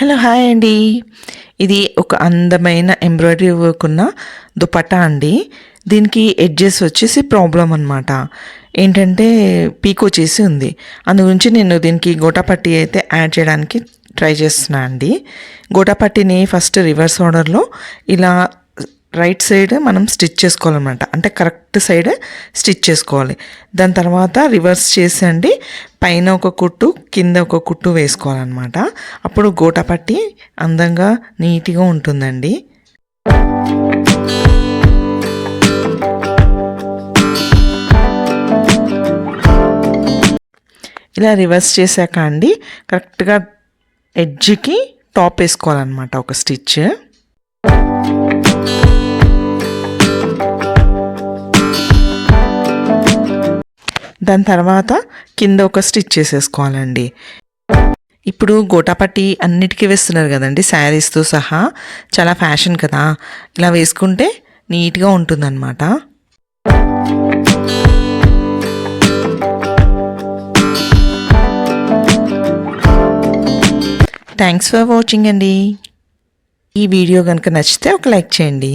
Hello hi అండి. ఇది ఒక అందమైన ఎంబ్రాయిడరీ వర్క్ ఉన్న దుపట్టా అండి. దీనికి ఎడ్జెస్ వచ్చేసి ప్రాబ్లం అనమాట. ఏంటంటే పీకో చేసి ఉంది. అందు గురించి నేను దీనికి గోటాపట్టి అయితే యాడ్ చేయడానికి ట్రై చేస్తున్నా అండి. గోటాపట్టిని ఫస్ట్ రివర్స్ ఆర్డర్లో ఇలా రైట్ సైడ్ మనం స్టిచ్ చేసుకోవాలన్నమాట. అంటే కరెక్ట్ సైడ్ స్టిచ్ చేసుకోవాలి. దాని తర్వాత రివర్స్ చేసండి పైన ఒక కుట్టు కింద ఒక కుట్టు వేసుకోవాలన్నమాట. అప్పుడు గోటాపట్టి అందంగా నీట్గా ఉంటుందండి. ఇలా రివర్స్ చేశాక అండి కరెక్ట్గా ఎడ్జ్కి టాప్ వేసుకోవాలన్నమాట ఒక స్టిచ్. దాని తర్వాత కింద ఒక స్టిచ్ చేసేసుకోవాలండి. ఇప్పుడు గోటాపట్టి అన్నిటికీ వేస్తున్నారు కదండి, శారీస్తో సహా. చాలా ఫ్యాషన్ కదా, ఇలా వేసుకుంటే నీట్గా ఉంటుందన్నమాట. థ్యాంక్స్ ఫర్ వాచింగ్ అండి. ఈ వీడియో కనుక నచ్చితే ఒక లైక్ చేయండి.